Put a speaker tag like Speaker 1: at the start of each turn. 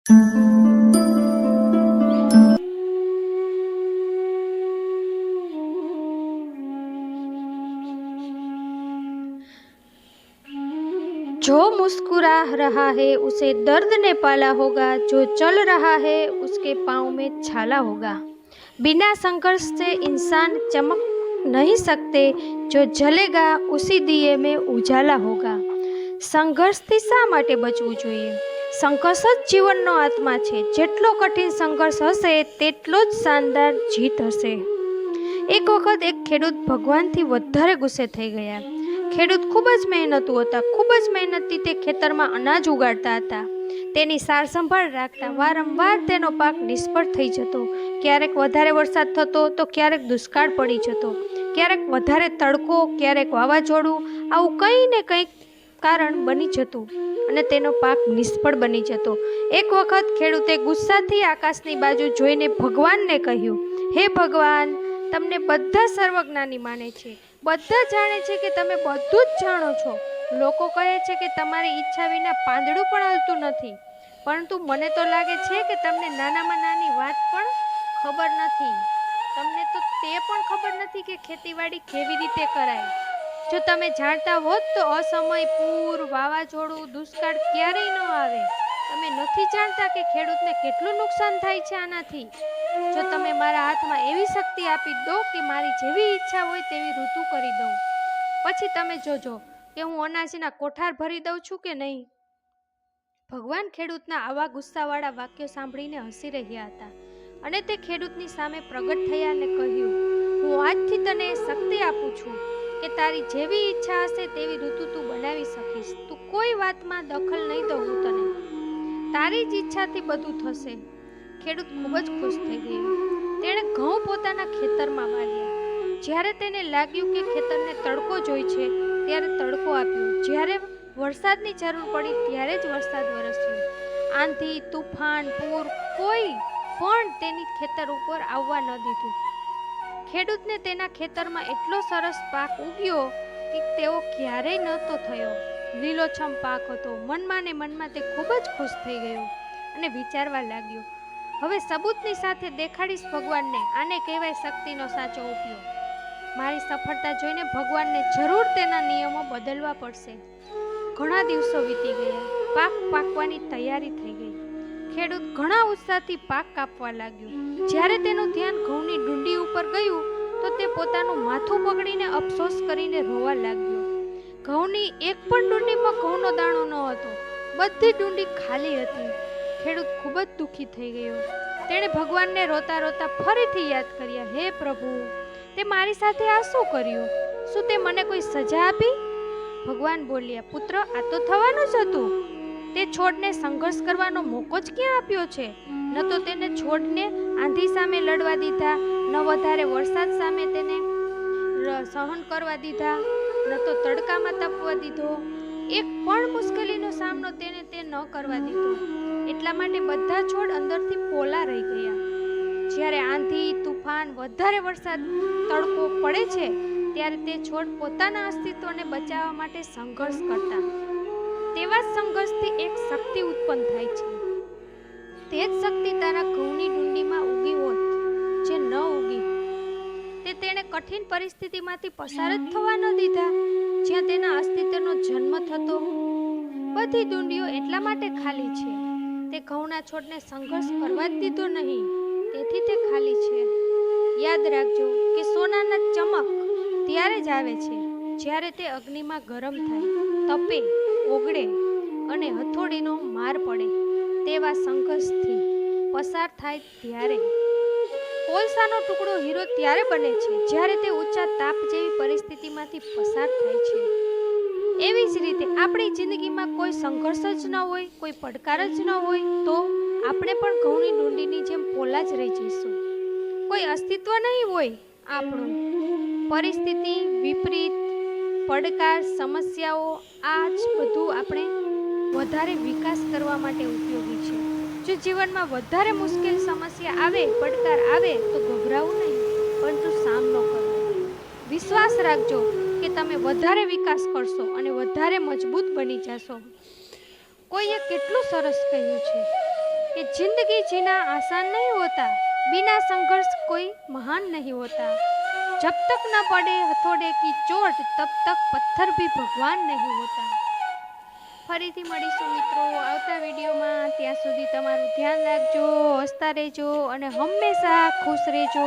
Speaker 1: जो मुस्कुरा रहा है उसे दर्द ने पाला होगा, जो चल रहा है उसके पाँव में छाला होगा। बिना संघर्ष से इंसान चमक नहीं सकते, जो जलेगा उसी दिए में उजाला होगा। संघर्षથી શા માટે બચવું જોઈએ? સંઘર્ષ જ જીવનનો આત્મા છે। જેટલો કઠિન સંઘર્ષ હશે તેટલો જ શાનદાર જીત હશે। એક વખત એક ખેડૂત ભગવાનથી વધારે ગુસ્સે થઈ ગયા। ખેડૂત ખૂબ જ મહેનતુ હતા। ખૂબ જ મહેનતથી તે ખેતરમાં અનાજ ઉગાડતા હતા। તેની સાર સંભાળ રાખતા વારંવાર તેનો પાક નિષ્ફળ થઈ જતો। ક્યારેક વધારે વરસાદ થતો તો ક્યારેક દુષ્કાળ પડી જતો, ક્યારેક વધારે તડકો, ક્યારેક વાવાઝોડું, આવું કંઈ ને કંઈક કારણ બની જતું અને તેનો પાક નિષ્ફળ બની જતો। એક વખત ખેડૂતે ગુસ્સાથી આકાશની બાજુ જોઈને ભગવાનને કહ્યું, હે ભગવાન, તમને બધા સર્વજ્ઞાની માને છે, બધા જાણે છે કે તમે બધું જ જાણો છો। લોકો કહે છે કે તમારી ઈચ્છા વિના પાંદડું પણ હલતું નથી, પરંતુ મને તો લાગે છે કે તમને નાનામાં નાની વાત પણ ખબર નથી। તમને તો તે પણ ખબર નથી કે ખેતીવાડી કેવી રીતે કરાય। જો તમે જાણતા હોત તો અસમય પૂર, વાવાઝોડું, દુષ્કાળ ક્યારેય ન આવે। તમે નથી જાણતા કે ખેડૂતને કેટલું નુકસાન થાય છે આનાથી। જો તમે મારા હાથમાં એવી શક્તિ આપી દો કે મારી જેવી ઈચ્છા હોય તેવી ઋતુ કરી દઉં, પછી તમે જોજો કે હું અનાજના કોઠાર ભરી દઉં છું કે નહીં। ભગવાન ખેડૂતના આવા ગુસ્સાવાળા વાક્યો સાંભળીને હસી રહ્યા હતા અને તે ખેડૂતની સામે પ્રગટ થયા અને કહ્યું, હું આજથી તને શક્તિ આપું છું કે તારી જેવી ઈચ્છા હશે તેવી ઋતુ તું બનાવી શકીશ। તું કોઈ વાતમાં દખલ નહીં દઉં હું તને, તારી જ ઈચ્છાથી બધું થશે। ખેડૂત ખૂબ જ ખુશ થઈ ગયો। તેણે ઘઉં પોતાના ખેતરમાં વાવ્યા। જ્યારે તેને લાગ્યું કે ખેતરને તડકો જોઈ છે ત્યારે તડકો આપ્યો, જ્યારે વરસાદની જરૂર પડી ત્યારે જ વરસાદ વરસ્યો। આંધી, તુફાન, પૂર કોઈ પણ તેની ખેતર ઉપર આવવા ન દીધું। ખેડૂતને તેના ખેતરમાં એટલો સરસ પાક ઉગ્યો કે તેઓ ક્યારેય નહોતો થયો। લીલોછમ પાક હતો। મનમાં ને મનમાં તે ખૂબ જ ખુશ થઈ ગયો અને વિચારવા લાગ્યો, હવે સબૂતની સાથે દેખાડીશ ભગવાનને, આને કહેવાય શક્તિનો સાચો ઉપયોગ। મારી સફળતા જોઈને ભગવાનને જરૂર તેના નિયમો બદલવા પડશે। ઘણા દિવસો વીતી ગયા। પાક પાકવાની તૈયારી થઈ ગઈ। ખેડૂત ઘણા ઉત્સાહથી પાક કાપવા લાગ્યો। જ્યારે તેનું ધ્યાન ઘઉંની ડુંડી ઉપર ગયું તો તે પોતાનું માથું પકડીને અફસોસ કરીને રોવા લાગ્યો। ઘઉંની એક પણ ડુંડીમાં ઘઉંનો દાણો ન હતો, બધી ડુંડી ખાલી હતી। ખેડૂત ખૂબ જ દુઃખી થઈ ગયો। તેણે ભગવાનને રોતા રોતા ફરીથી યાદ કર્યા, હે પ્રભુ, તે મારી સાથે આ શું કર્યું? શું તે મને કોઈ સજા આપી? ભગવાન બોલ્યા, પુત્ર, આ તો થવાનું જ હતું। તે છોડને સંઘર્ષ કરવાનો મોકો જ ક્યાં આપ્યો છે? ન તો તેને છોડને આંધી સામે લડવા દીધા, ન વધારે વરસાદ સામે તેને સહન કરવા દીધા, ન તો તડકામાં તપવા દીધો। એક પણ મુશ્કેલીનો સામનો તેને તે ન કરવા દીધો। એટલા માટે બધા છોડ અંદરથી પોલા રહી ગયા। જ્યારે આંધી, તુફાન, વધારે વરસાદ, તડકો પડે છે ત્યારે તે છોડ પોતાના અસ્તિત્વને બચાવવા માટે સંઘર્ષ કરતા। તેવા સંઘર્ષથી એક શક્તિ ઉત્પન્ન થાય છે। તે જ શક્તિ તારા ઘઉંની ડુંડીમાં ઉગી હોત જે ન ઉગી, તે તેણે કઠિન પરિસ્થિતિમાંથી પસાર જ થવા ન દીધા જ્યાં તેના અસ્તિત્વનો જન્મ થતો। બધી ડુંડીઓ એટલા માટે ખાલી છે, તે ઘઉંના છોડને સંઘર્ષ કરવા જ દીધો નહીં, તેથી તે ખાલી છે। યાદ રાખજો કે સોનાના ચમક ત્યારે જ આવે છે જ્યારે તે અગ્નિમાં ગરમ થાય, તપે, ઓગળે અને હથોડીનો માર પડે તેવા સંઘર્ષથી પસાર થાય ત્યારે। કોલસાનો ટુકડો હીરો ત્યારે બને છે જ્યારે તે ઊંચા તાપ જેવી પરિસ્થિતિમાંથી પસાર થાય છે। એવી જ રીતે આપણી જિંદગીમાં કોઈ સંઘર્ષ જ ન હોય, કોઈ પડકાર જ ન હોય તો આપણે પણ ઘઉંની ડુંડીની જેમ પોલા જ રહી જઈશું। કોઈ અસ્તિત્વ નહીં હોય આપણું। પરિસ્થિતિ, વિપરીત, પડકાર, સમસ્યાઓ, આ જ બધું આપણે વધારે વિકાસ કરવા માટે ઉપયોગી છે। જો જીવનમાં વધારે મુશ્કેલ સમસ્યા આવે, પડકાર આવે તો ગભરાવું નહીં, પરંતુ સામનો કરવો। વિશ્વાસ રાખજો કે તમે વધારે વિકાસ કરશો અને વધારે મજબૂત બની જશો। કોઈએ કેટલું સરસ કહ્યું છે કે जिंदगी जीना आसान नहीं होता, बिना संघर्ष कोई महान नहीं होता। जब तक न पड़े हथौड़े की चोट, तब तक पत्थर भी भगवान नहीं होता। ફરીથી મળીશું મિત્રો આવતા વિડીયોમાં. ત્યાં સુધી તમારું ધ્યાન રાખજો, હસતા રહેજો અને હંમેશા ખુશ રહેજો.